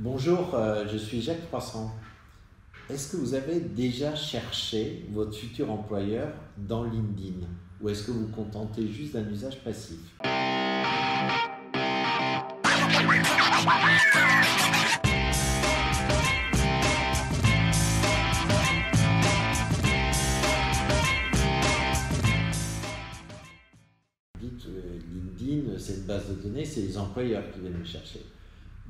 Bonjour, je suis Jacques Froissart. Est-ce que vous avez déjà cherché votre futur employeur dans LinkedIn ou est-ce que vous vous contentez juste d'un usage passif? Dites LinkedIn, c'est une base de données, c'est les employeurs qui viennent me chercher.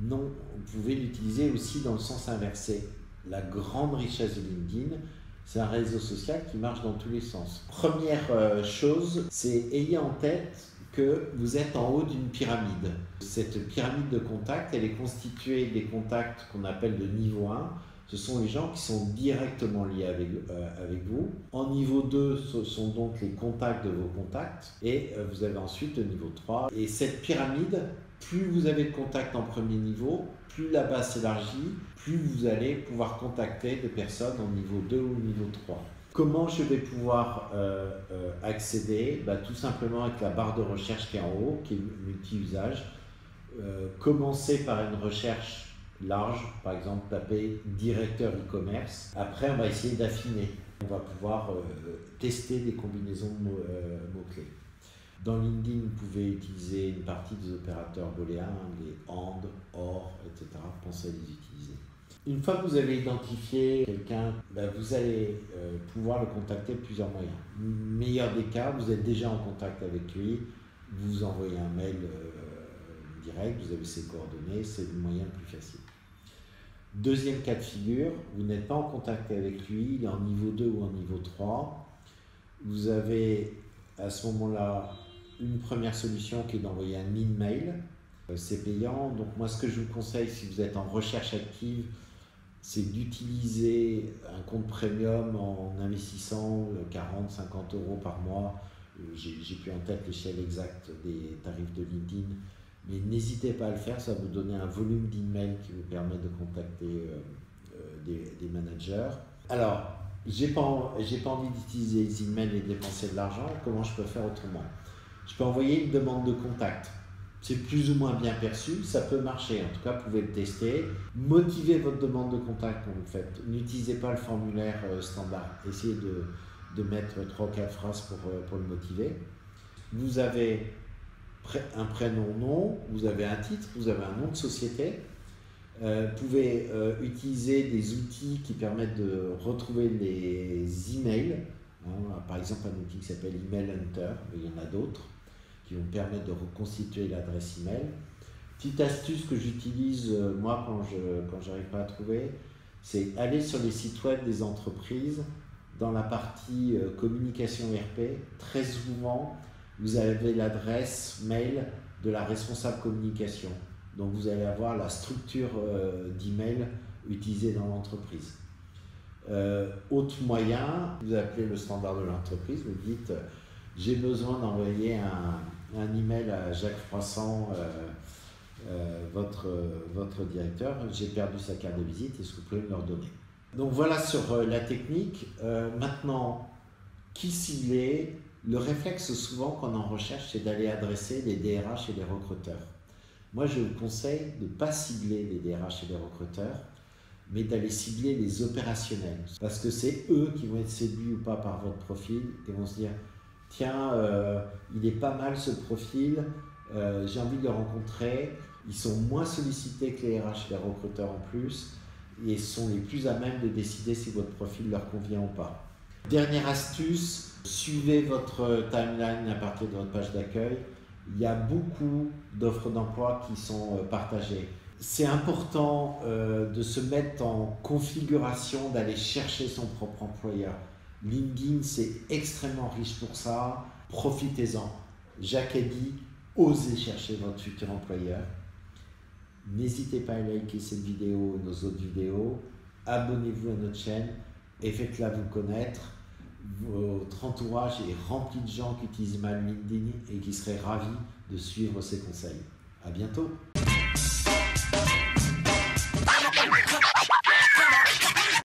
Non, vous pouvez l'utiliser aussi dans le sens inversé. La grande richesse de LinkedIn, c'est un réseau social qui marche dans tous les sens. Première chose, c'est ayez en tête que vous êtes en haut d'une pyramide. Cette pyramide de contacts, elle est constituée des contacts qu'on appelle de niveau 1. Ce sont les gens qui sont directement liés avec vous. En niveau 2, ce sont donc les contacts de vos contacts. Et vous avez ensuite le niveau 3. Et cette pyramide, plus vous avez de contacts en premier niveau, plus la base s'élargit, plus vous allez pouvoir contacter des personnes en niveau 2 ou niveau 3. Comment je vais pouvoir accéder? Tout simplement avec la barre de recherche qui est en haut, qui est multi-usage. Commencez par une recherche large, par exemple taper directeur e-commerce. Après, on va essayer d'affiner. On va pouvoir tester des combinaisons de mots-clés. Dans LinkedIn, vous pouvez utiliser une partie des opérateurs booléens, les AND, OR, etc. Pensez à les utiliser. Une fois que vous avez identifié quelqu'un, vous allez pouvoir le contacter de plusieurs moyens. Meilleur des cas, vous êtes déjà en contact avec lui, vous envoyez un mail direct, vous avez ses coordonnées, c'est le moyen le plus facile. Deuxième cas de figure, vous n'êtes pas en contact avec lui, il est en niveau 2 ou en niveau 3. Vous avez à ce moment-là une première solution qui est d'envoyer un email. C'est payant, donc moi ce que je vous conseille si vous êtes en recherche active, c'est d'utiliser un compte premium en investissant 40-50 € par mois. J'ai plus en tête l'échelle exacte des tarifs de LinkedIn, mais n'hésitez pas à le faire, ça va vous donner un volume d'emails qui vous permet de contacter des managers. Alors, j'ai pas envie d'utiliser les emails et de dépenser de l'argent, comment je peux faire autrement? Je peux envoyer une demande de contact. C'est plus ou moins bien perçu, ça peut marcher, en tout cas vous pouvez le tester. Motivez votre demande de contact quand vous le faites. N'utilisez pas le formulaire standard, essayez de mettre 3 ou 4 phrases pour le motiver. Vous avez un prénom, nom, vous avez un titre, vous avez un nom de société. Vous pouvez utiliser des outils qui permettent de retrouver les emails. Par exemple, un outil qui s'appelle Email Hunter, mais il y en a d'autres qui vont permettre de reconstituer l'adresse email. Petite astuce que j'utilise moi quand j'arrive pas à trouver, c'est aller sur les sites web des entreprises. Dans la partie communication RP, très souvent, vous avez l'adresse mail de la responsable communication. Donc vous allez avoir la structure d'email utilisée dans l'entreprise. Autre moyen, vous appelez le standard de l'entreprise, vous dites j'ai besoin d'envoyer un email à Jacques Froissart, votre directeur, j'ai perdu sa carte de visite, est-ce que vous pouvez me leur donner? Donc voilà sur la technique. Maintenant, qui cibler? Le réflexe souvent qu'on en recherche, c'est d'aller adresser les DRH et les recruteurs. Moi, je vous conseille de ne pas cibler les DRH et les recruteurs, mais d'aller cibler les opérationnels. Parce que c'est eux qui vont être séduits ou pas par votre profil et vont se dire « Tiens, il est pas mal ce profil, j'ai envie de le rencontrer. » Ils sont moins sollicités que les RH et les recruteurs en plus et sont les plus à même de décider si votre profil leur convient ou pas. Dernière astuce, suivez votre timeline à partir de votre page d'accueil. Il y a beaucoup d'offres d'emploi qui sont partagées. C'est important de se mettre en configuration, d'aller chercher son propre employeur. LinkedIn, c'est extrêmement riche pour ça. Profitez-en. Jacques a dit, osez chercher votre futur employeur. N'hésitez pas à liker cette vidéo et nos autres vidéos. Abonnez-vous à notre chaîne et faites-la vous connaître. Votre entourage est rempli de gens qui utilisent mal LinkedIn et qui seraient ravis de suivre ces conseils. À bientôt.